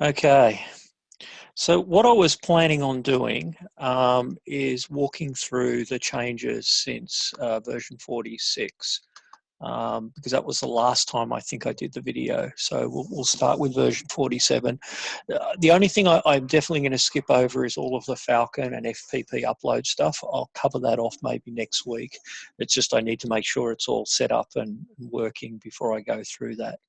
Okay, so what I was planning on doing is walking through the changes since version 46, because that was the last time I think I did the video. So we'll start with version 47. The only thing I'm definitely going to skip over is all of the Falcon and FPP upload stuff. I'll cover that off maybe next week. It's just I need to make sure it's all set up and working before I go through that.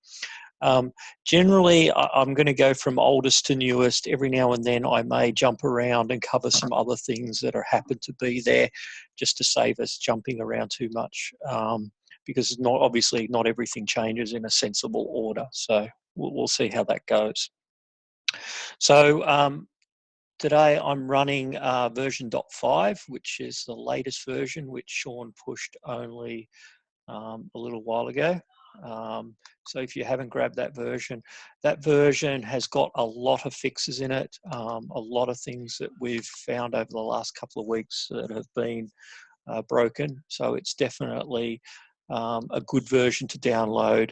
Um, Generally, I'm going to go from oldest to newest. Every now and then I may jump around and cover some other things that are happen to be there, just to save us jumping around too much, because obviously not everything changes in a sensible order. So we'll see how that goes. So today I'm running version .5, which is the latest version, which Sean pushed only a little while ago. So if you haven't grabbed that version has got a lot of fixes in it, a lot of things that we've found over the last couple of weeks that have been broken. So it's definitely a good version to download.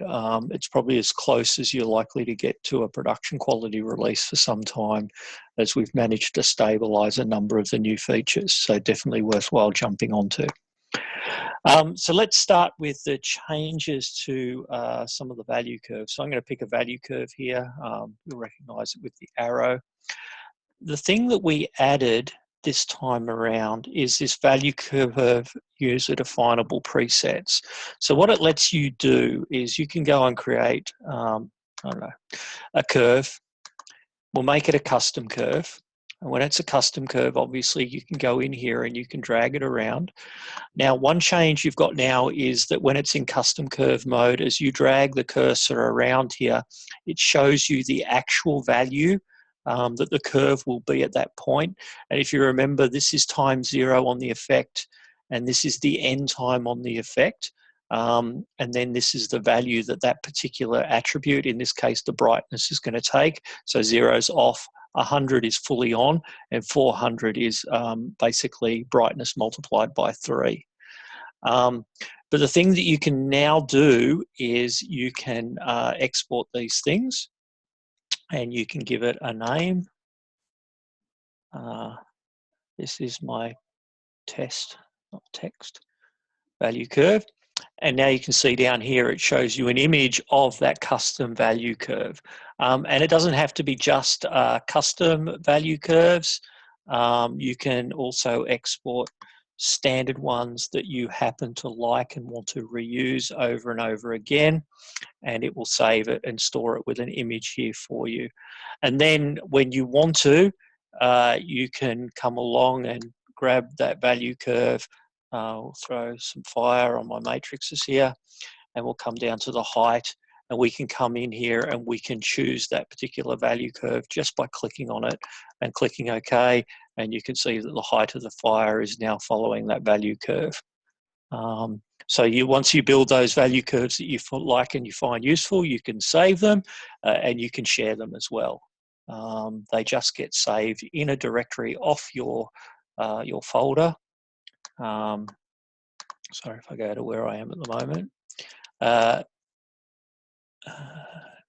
It's probably as close as you're likely to get to a production quality release for some time, as we've managed to stabilize a number of the new features. So definitely worthwhile jumping onto. So let's start with the changes to some of the value curves. So I'm going to pick a value curve here. You'll recognize it with the arrow. The thing that we added this time around is this value curve user definable presets. So what it lets you do is you can go and create, I don't know, a curve. We'll make it a custom curve. And when it's a custom curve, obviously you can go in here and you can drag it around. Now, one change you've got now is that when it's in custom curve mode, as you drag the cursor around here, it shows you the actual value that the curve will be at that point. And if you remember, this is time 0 on the effect, and this is the end time on the effect. And then this is the value that that particular attribute, in this case, the brightness, is going to take. So 0 is off, 100 is fully on, and 400 is basically brightness multiplied by 3. But the thing that you can now do is you can export these things, and you can give it a name. This is my test, not text, value curve. And now you can see down here, it shows you an image of that custom value curve. And it doesn't have to be just custom value curves. You can also export standard ones that you happen to like and want to reuse over and over again, and it will save it and store it with an image here for you. And then when you want to, you can come along and grab that value curve. We'll throw some fire on my matrices here, and we'll come down to the height, and we can come in here and we can choose that particular value curve just by clicking on it and clicking OK, and you can see that the height of the fire is now following that value curve. So once you build those value curves that you like and you find useful, you can save them and you can share them as well. They just get saved in a directory off your folder. Sorry if I go to where I am at the moment.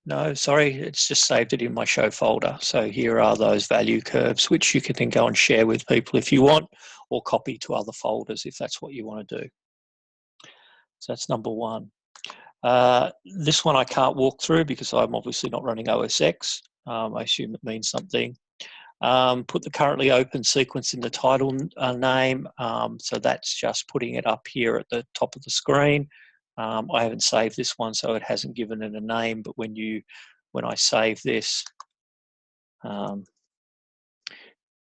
No, sorry, it's just saved it in my show folder. So here are those value curves, which you can then go and share with people if you want, or copy to other folders if that's what you want to do. So that's number one. This one I can't walk through because I'm obviously not running OS X. I assume it means something. Put the currently open sequence in the title name. So that's just putting it up here at the top of the screen. I haven't saved this one, so it hasn't given it a name, but when I save this,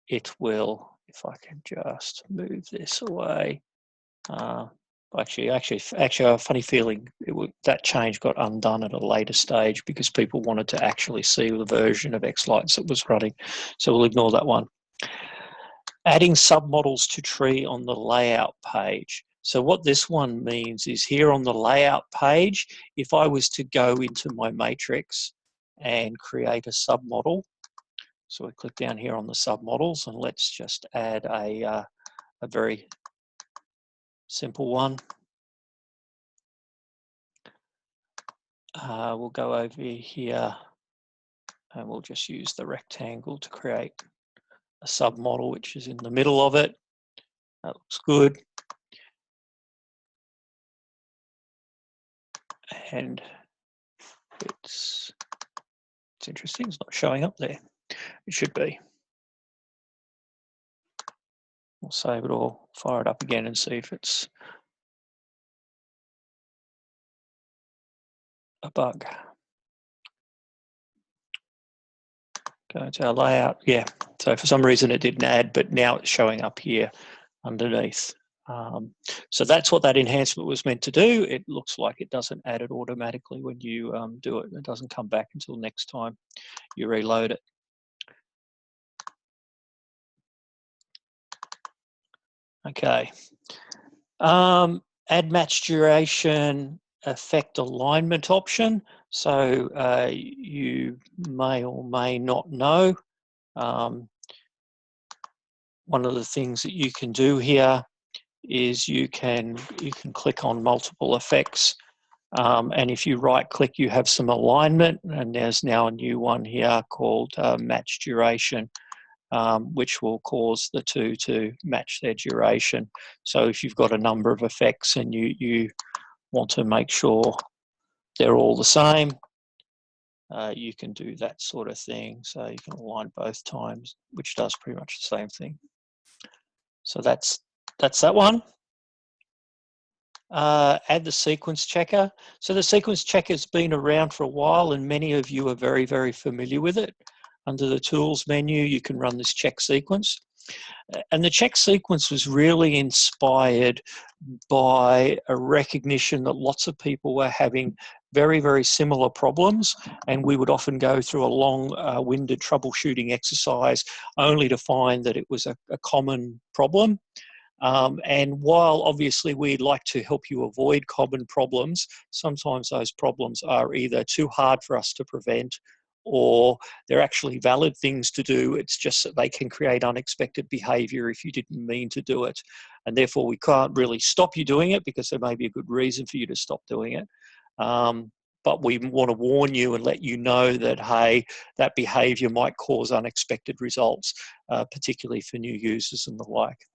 it will, if I can just move this away. Actually, I have a funny feeling that change got undone at a later stage because people wanted to actually see the version of xLights that was running. So we'll ignore that one. Adding submodels to tree on the layout page. So what this one means is here on the layout page, if I was to go into my matrix and create a submodel, so we click down here on the submodels, and let's just add a very simple one. We'll go over here And we'll just use the rectangle to create a submodel, which is in the middle of it. That looks good. And it's interesting, it's not showing up there. It should be. We'll save it all, fire it up again and see if it's a bug. Go to our layout, yeah. So for some reason it didn't add, but now it's showing up here underneath. So that's what that enhancement was meant to do. It looks like it doesn't add it automatically when you do it. It doesn't come back until next time you reload it. Okay. Add match duration, affect alignment option. So you may or may not know. One of the things that you can do here is you can click on multiple effects, and if you right click you have some alignment, and there's now a new one here called match duration, which will cause the two to match their duration. So if you've got a number of effects and you want to make sure they're all the same, you can do that sort of thing. So you can align both times, which does pretty much the same thing. So that's that one. Add the sequence checker. So the sequence checker has been around for a while and many of you are very, very familiar with it. Under the tools menu, you can run this check sequence. And the check sequence was really inspired by a recognition that lots of people were having very, very similar problems, and we would often go through a long-winded troubleshooting exercise only to find that it was a common problem. And while obviously we'd like to help you avoid common problems, sometimes those problems are either too hard for us to prevent or they're actually valid things to do. It's just that they can create unexpected behavior if you didn't mean to do it. And therefore we can't really stop you doing it because there may be a good reason for you to stop doing it. But we want to warn you and let you know that, hey, that behavior might cause unexpected results, particularly for new users and the like.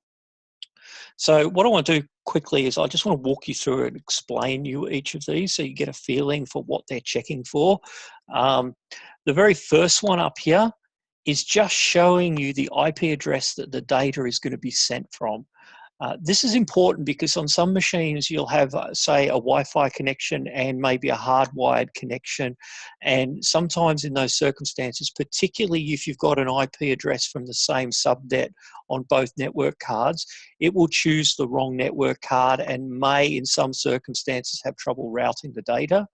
So what I want to do quickly is I just want to walk you through and explain you each of these so you get a feeling for what they're checking for. The very first one up here is just showing you the IP address that the data is going to be sent from. This is important because on some machines you'll have, say, a Wi-Fi connection and maybe a hardwired connection. And sometimes in those circumstances, particularly if you've got an IP address from the same subnet on both network cards, it will choose the wrong network card and may, in some circumstances, have trouble routing the data.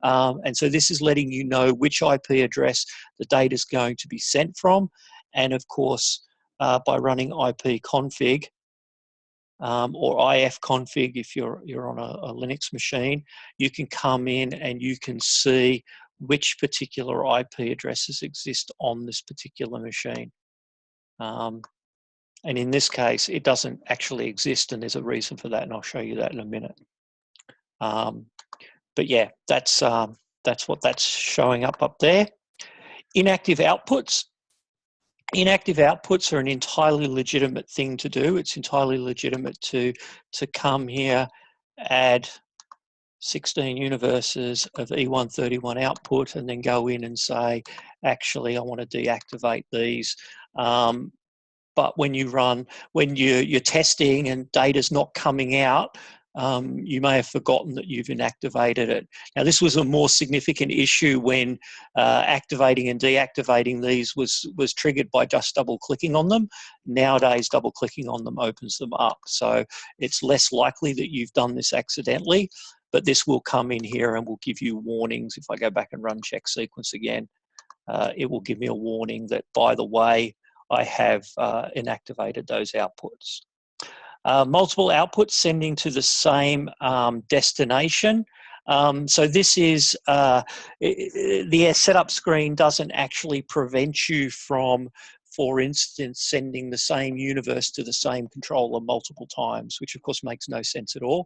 And so this is letting you know which IP address the data is going to be sent from. And of course, by running ipconfig, or ifconfig if you're on a Linux machine, you can come in and you can see which particular IP addresses exist on this particular machine. And in this case, it doesn't actually exist, and there's a reason for that, and I'll show you that in a minute. But yeah, that's what that's showing up there. Inactive outputs. Inactive outputs are an entirely legitimate thing to do. It's entirely legitimate to come here, add 16 universes of E131 output, and then go in and say, actually, I want to deactivate these. But when you're testing and data's not coming out, you may have forgotten that you've inactivated it. Now, this was a more significant issue when activating and deactivating these was triggered by just double-clicking on them. Nowadays, double-clicking on them opens them up. So it's less likely that you've done this accidentally, but this will come in here and will give you warnings. If I go back and run check sequence again, it will give me a warning that, by the way, I have inactivated those outputs. Multiple outputs sending to the same destination. So this is, the setup screen doesn't actually prevent you from, for instance, sending the same universe to the same controller multiple times, which of course makes no sense at all.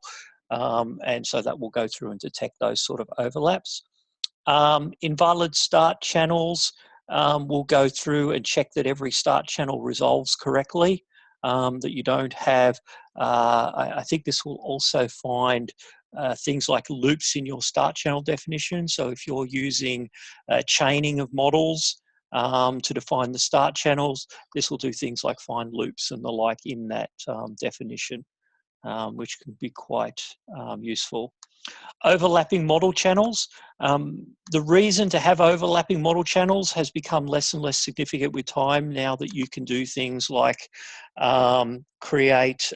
And so that will go through and detect those sort of overlaps. Invalid start channels. will go through and check that every start channel resolves correctly, that you don't have, I think this will also find things like loops in your start channel definition. So if you're using chaining of models to define the start channels, this will do things like find loops and the like in that definition, which can be quite useful. Overlapping model channels. The reason to have overlapping model channels has become less and less significant with time now that you can do things like create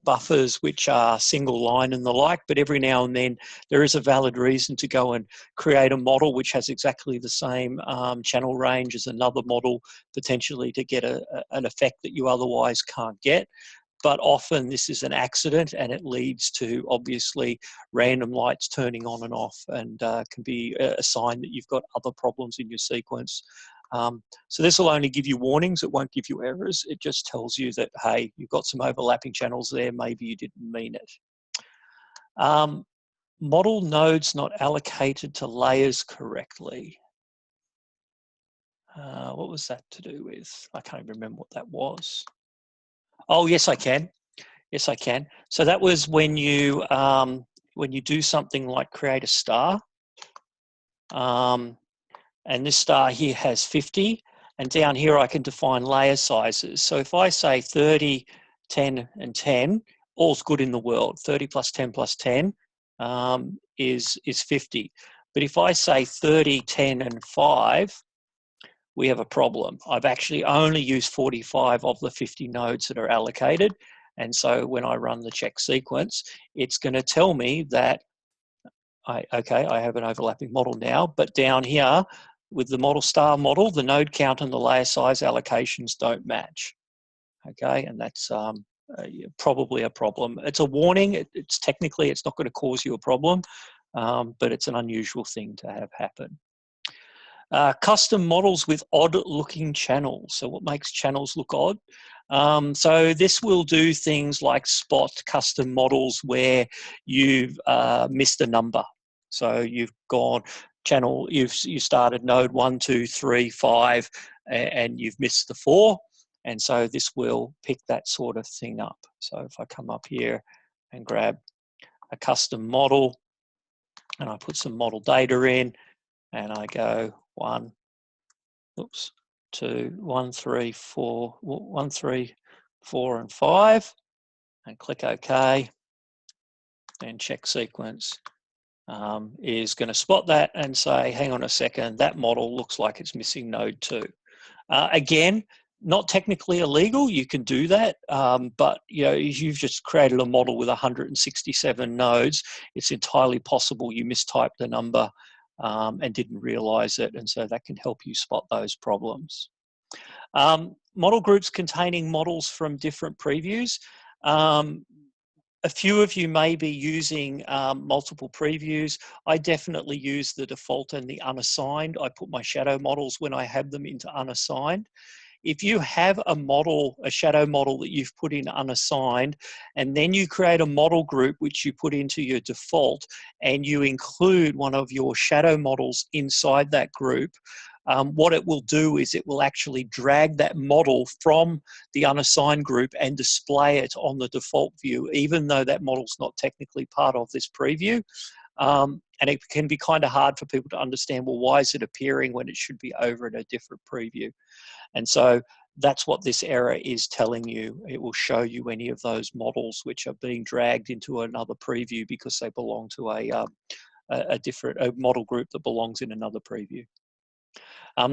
buffers which are single line and the like, but every now and then there is a valid reason to go and create a model which has exactly the same channel range as another model, potentially to get an effect that you otherwise can't get. But often this is an accident and it leads to obviously random lights turning on and off, and can be a sign that you've got other problems in your sequence. So this will only give you warnings, it won't give you errors. It just tells you that, hey, you've got some overlapping channels there, maybe you didn't mean it. Model nodes not allocated to layers correctly. What was that to do with? I can't even remember what that was. Oh, yes, I can. Yes, I can. So that was when you do something like create a star, and this star here has 50, and down here I can define layer sizes. So if I say 30, 10, and 10, all's good in the world. 30 plus 10 plus 10 is 50. But if I say 30, 10, and 5, we have a problem. I've actually only used 45 of the 50 nodes that are allocated. And so when I run the check sequence, it's going to tell me that, I have an overlapping model now, but down here with the model star model, the node count and the layer size allocations don't match. Okay, and that's probably a problem. It's a warning. It's technically, it's not going to cause you a problem, but it's an unusual thing to have happen. Custom models with odd looking channels. So what makes channels look odd? So this will do things like spot custom models where you've missed a number. So you've gone you started node 1, 2, 3, 5, and you've missed the 4. And so this will pick that sort of thing up. So if I come up here and grab a custom model and I put some model data in and I go 1, 2, 1, 3, 4, 1, 3, 4, and 5, and click OK. And check sequence is going to spot that and say, hang on a second, that model looks like it's missing node 2. Again, not technically illegal, you can do that, but if you've just created a model with 167 nodes, it's entirely possible you mistyped the number and didn't realize it, and so that can help you spot those problems. Model groups containing models from different previews. A few of you may be using multiple previews. I definitely use the default and the unassigned. I put my shadow models when I have them into unassigned. If you have a shadow model that you've put in unassigned, and then you create a model group which you put into your default, and you include one of your shadow models inside that group, what it will do is it will actually drag that model from the unassigned group and display it on the default view, even though that model's not technically part of this preview. And it can be kind of hard for people to understand, well, why is it appearing when it should be over in a different preview? And so that's what this error is telling you. It will show you any of those models which are being dragged into another preview because they belong to a model group that belongs in another preview.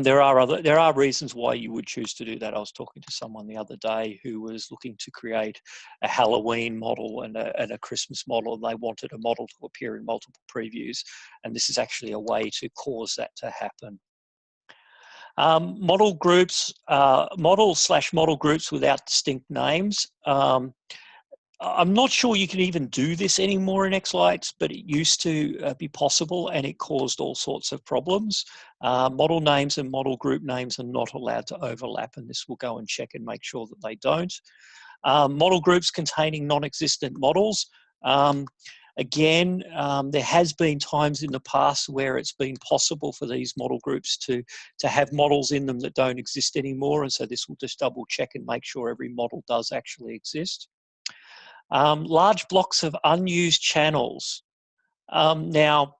There are reasons why you would choose to do that. I was talking to someone the other day who was looking to create a Halloween model and a Christmas model, and they wanted a model to appear in multiple previews, and this is actually a way to cause that to happen. Model groups, model/model groups without distinct names. I'm not sure you can even do this anymore in xLights, but it used to be possible, and it caused all sorts of problems. Model names and model group names are not allowed to overlap, and this will go and check and make sure that they don't. Model groups containing non-existent models. Again, there has been times in the past where it's been possible for these model groups to have models in them that don't exist anymore, and so this will just double check and make sure every model does actually exist. Large blocks of unused channels. Now,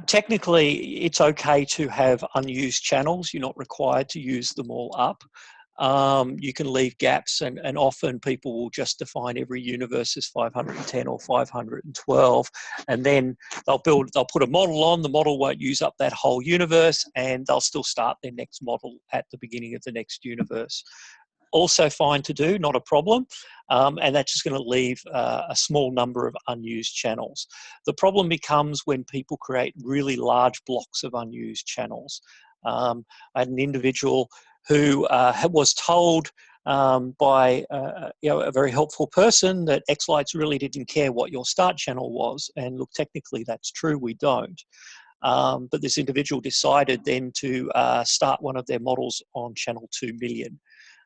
technically, it's okay to have unused channels. You're not required to use them all up. You can leave gaps, and often people will just define every universe as 510 or 512, and then they'll put a model on. The model won't use up that whole universe, and they'll still start their next model at the beginning of the next universe. Also fine to do, not a problem, and that's just going to leave a small number of unused channels. The problem becomes when people create really large blocks of unused channels. I had an individual who was told by a very helpful person that xLights really didn't care what your start channel was, and look, technically that's true, we don't. But this individual decided then to start one of their models on channel 2 million.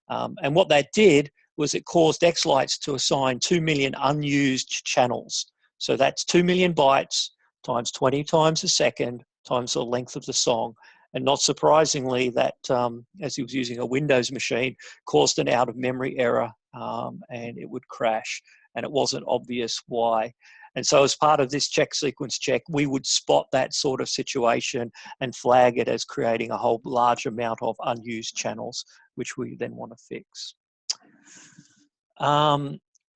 And what that did was it caused xLights to assign 2 million unused channels. So that's 2 million bytes times 20 times a second times the length of the song. And not surprisingly, that as he was using a Windows machine, caused an out-of-memory error, and it would crash. And it wasn't obvious why. And so as part of this check sequence check, we would spot that sort of situation and flag it as creating a whole large amount of unused channels, which we then want to fix.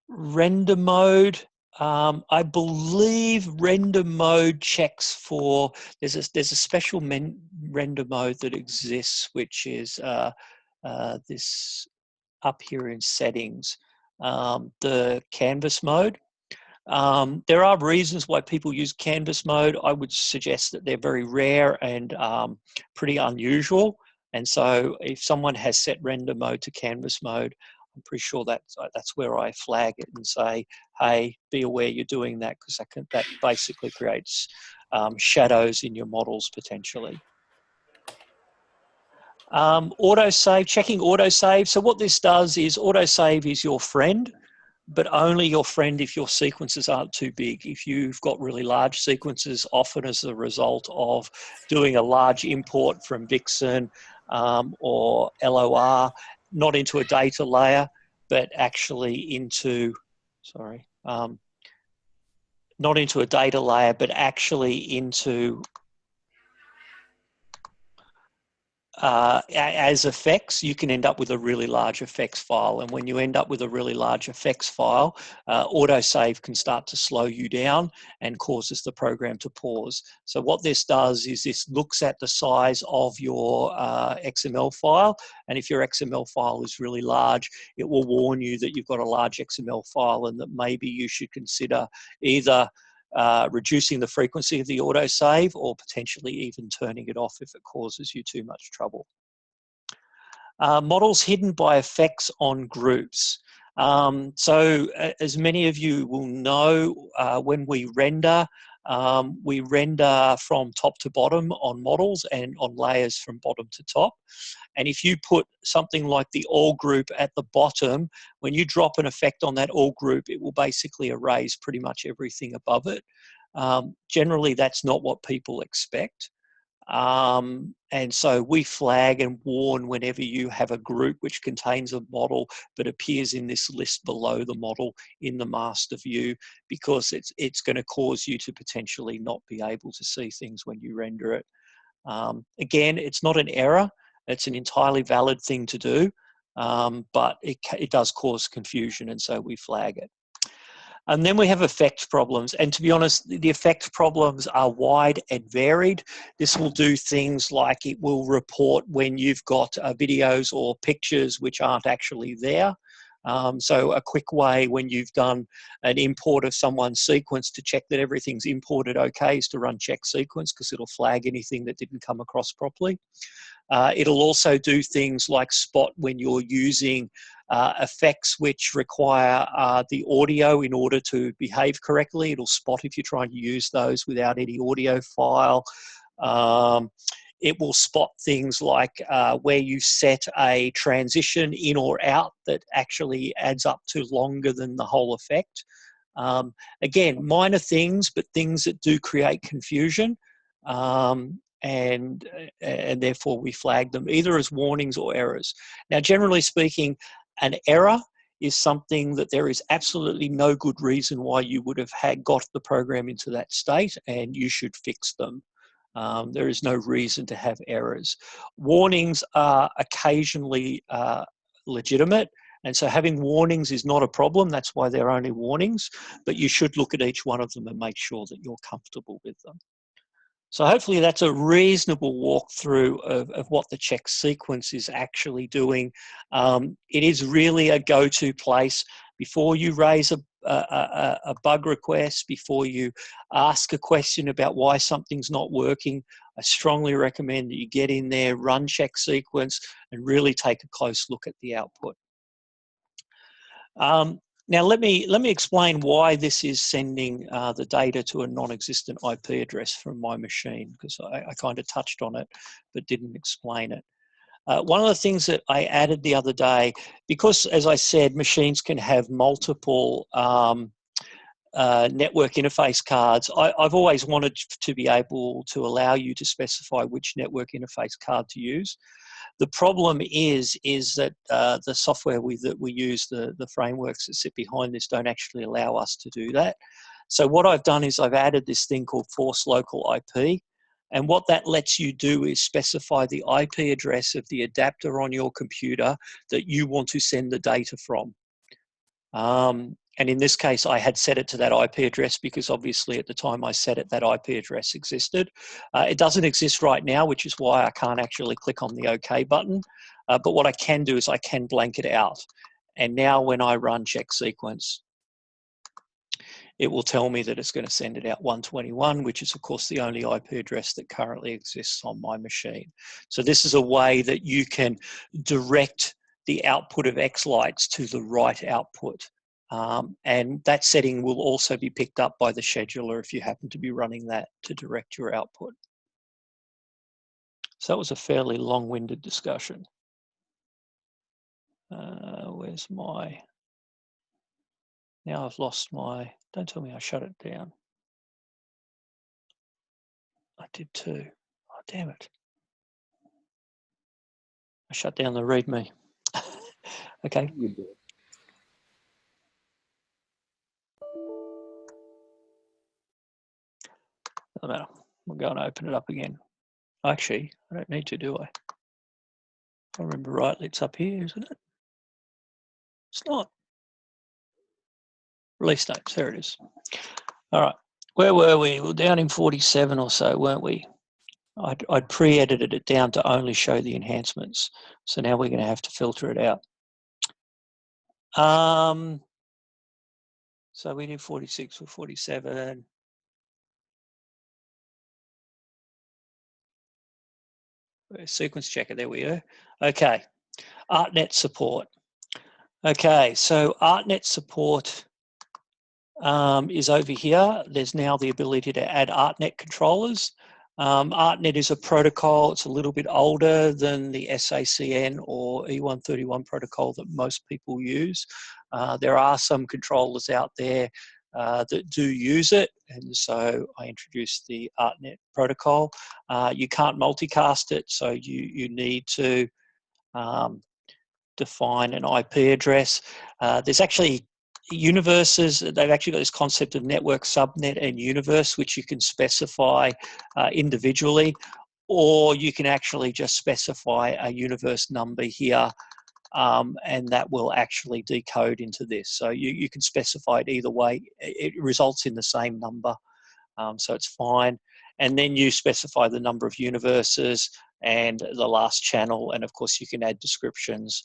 Render mode. I believe render mode checks for, there's a special render mode that exists, which is this up here in settings, the canvas mode. There are reasons why people use canvas mode. I would suggest that they're very rare and pretty unusual. And so if someone has set render mode to canvas mode, I'm pretty sure that's where I flag it and say, hey, be aware you're doing that, because that basically creates shadows in your models potentially. Autosave, checking autosave. So what this does is autosave is your friend, but only your friend if your sequences aren't too big. If you've got really large sequences, often as a result of doing a large import from Vixen or LOR, not into a data layer, but actually into, not into a data layer, but actually into as effects, you can end up with a really large effects file. And when you end up with a really large effects file, autosave can start to slow you down and causes the program to pause. So what this does is this looks at the size of your XML file. And if your XML file is really large, it will warn you that you've got a large XML file and that maybe you should consider either reducing the frequency of the autosave or potentially even turning it off if it causes you too much trouble. Models hidden by effects on groups. So as many of you will know, when we render from top to bottom on models and on layers from bottom to top. And if you put something like the all group at the bottom, when you drop an effect on that all group, it will basically erase pretty much everything above it. Generally, that's not what people expect. And so we flag and warn whenever you have a group which contains a model but appears in this list below the model in the master view, because it's going to cause you to potentially not be able to see things when you render it. Again, it's not an error. It's an entirely valid thing to do, but it does cause confusion, and so we flag it. And then we have effect problems. And to be honest, the effect problems are wide and varied. This will do things like it will report when you've got videos or pictures which aren't actually there. So a quick way when you've done an import of someone's sequence to check that everything's imported okay is to run check sequence, because it'll flag anything that didn't come across properly. It'll also do things like spot when you're using effects which require the audio in order to behave correctly. It'll spot if you're trying to use those without any audio file. It will spot things like where you set a transition in or out that actually adds up to longer than the whole effect. Again, minor things, but things that do create confusion. And therefore we flag them either as warnings or errors. Now, generally speaking, an error is something that there is absolutely no good reason why you would have got the program into that state, and you should fix them. There is no reason to have errors. Warnings are occasionally legitimate, and so having warnings is not a problem. That's why they're only warnings, but you should look at each one of them and make sure that you're comfortable with them. So hopefully that's a reasonable walkthrough of what the check sequence is actually doing. It is really a go-to place before you raise a bug request, before you ask a question about why something's not working. I strongly recommend that you get in there, run check sequence, and really take a close look at the output. Now let me explain why this is sending the data to a non-existent IP address from my machine, because I kind of touched on it but didn't explain it. One of the things that I added the other day, because as I said, machines can have multiple network interface cards, I've always wanted to be able to allow you to specify which network interface card to use. The problem is that the software that we use, the frameworks that sit behind this, don't actually allow us to do that. So what I've done is I've added this thing called force local IP. And what that lets you do is specify the IP address of the adapter on your computer that you want to send the data from. And in this case, I had set it to that IP address because obviously at the time I set it, that IP address existed. It doesn't exist right now, which is why I can't actually click on the OK button. But what I can do is I can blank it out. And now when I run check sequence, it will tell me that it's going to send it out 121, which is of course the only IP address that currently exists on my machine. So this is a way that you can direct the output of xLights to the right output. And that setting will also be picked up by the scheduler if you happen to be running that to direct your output. So that was a fairly long-winded discussion. Where's my... Now I've lost my... Don't tell me I shut it down. I did too. Oh, damn it. I shut down the README. Okay. You do. Doesn't matter. We'll go and open it up again. Actually, I don't need to, do I? If I remember rightly, it's up here, isn't it? It's not. Release notes, there it is. All right, where were we? We were down in 47 or so, weren't we? I'd pre-edited it down to only show the enhancements. So now we're going to have to filter it out. So we did 46 or 47. Sequence checker, there we go. Okay, ArtNet support. Okay, so ArtNet support is over here. There's now the ability to add ArtNet controllers. ArtNet is a protocol. It's a little bit older than the SACN or E131 protocol that most people use. There are some controllers out there that do use it, and so I introduced the ArtNet protocol. You can't multicast it, so you need to define an IP address. There's actually universes. They've actually got this concept of network subnet and universe, which you can specify individually, or you can actually just specify a universe number here, and that will actually decode into this. So you can specify it either way. It results in the same number, so it's fine. And then you specify the number of universes and the last channel, and of course you can add descriptions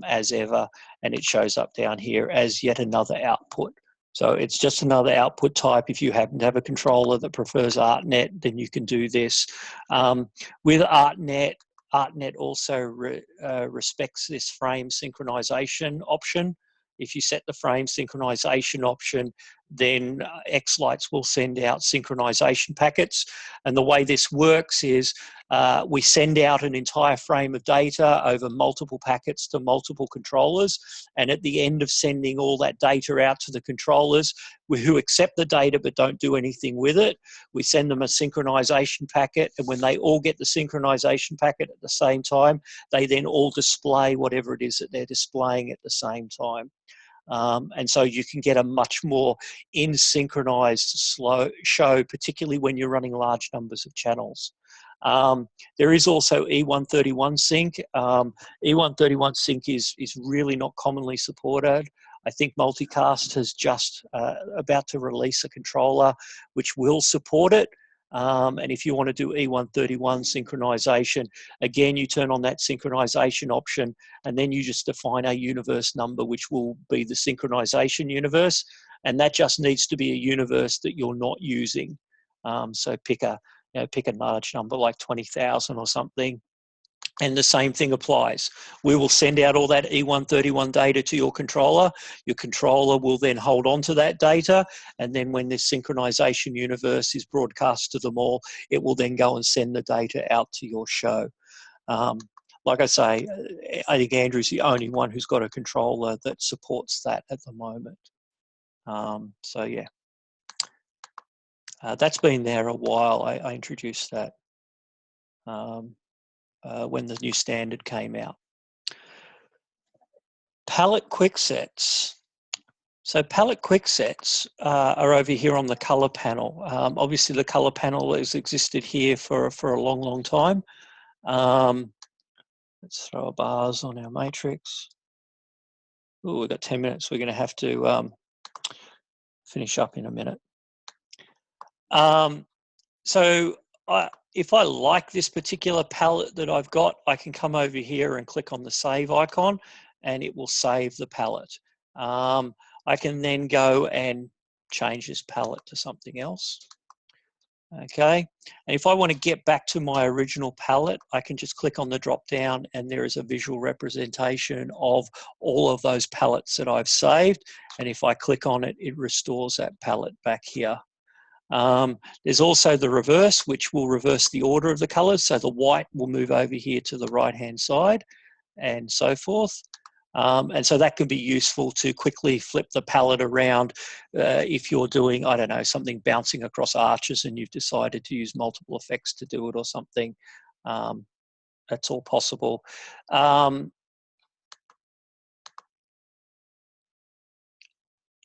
as ever, and it shows up down here as yet another output. So it's just another output type. If you happen to have a controller that prefers ArtNet, then you can do this. With ArtNet, ArtNet also respects this frame synchronization option. If you set the frame synchronization option, then xLights will send out synchronization packets. And the way this works is we send out an entire frame of data over multiple packets to multiple controllers. And at the end of sending all that data out to the controllers who accept the data but don't do anything with it, we send them a synchronization packet. And when they all get the synchronization packet at the same time, they then all display whatever it is that they're displaying at the same time. And so you can get a much more in-synchronized show, particularly when you're running large numbers of channels. There is also E131 sync. E131 sync is really not commonly supported. I think Multicast has just about to release a controller which will support it. And if you want to do E131 synchronization, again, you turn on that synchronization option, and then you just define a universe number, which will be the synchronization universe. And that just needs to be a universe that you're not using. So pick a large number like 20,000 or something. And the same thing applies. We will send out all that E131 data to your controller. Your controller will then hold on to that data. And then when this synchronization universe is broadcast to them all, it will then go and send the data out to your show. Like I say, I think Andrew's the only one who's got a controller that supports that at the moment. So yeah, that's been there a while. I introduced that. When the new standard came out. Palette quicksets. So palette quicksets are over here on the color panel. Obviously the color panel has existed here for a long, long time. Let's throw a bars on our matrix. Oh, we've got 10 minutes. We're going to have to finish up in a minute. If I like this particular palette that I've got, I can come over here and click on the save icon and it will save the palette. I can then go and change this palette to something else. Okay, and if I want to get back to my original palette, I can just click on the drop down and there is a visual representation of all of those palettes that I've saved. And if I click on it, it restores that palette back here. There's also the reverse, which will reverse the order of the colors. So the white will move over here to the right-hand side and so forth. And so that can be useful to quickly flip the palette around if you're doing, I don't know, something bouncing across arches and you've decided to use multiple effects to do it or something. That's all possible.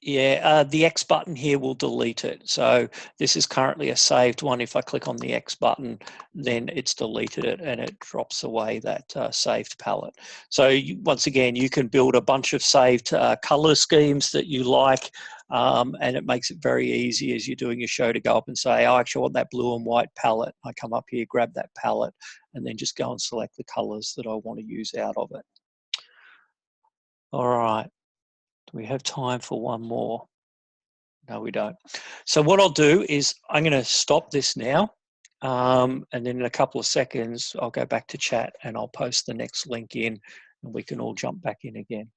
Yeah, the X button here will delete it. So this is currently a saved one. If I click on the X button, then it's deleted it and it drops away that saved palette. So once again, you can build a bunch of saved color schemes that you like, and it makes it very easy as you're doing your show to go up and say, oh, I actually want that blue and white palette. I come up here, grab that palette, and then just go and select the colors that I want to use out of it. All right. Do we have time for one more? No, we don't. So what I'll do is I'm going to stop this now. And then in a couple of seconds, I'll go back to chat and I'll post the next link in and we can all jump back in again.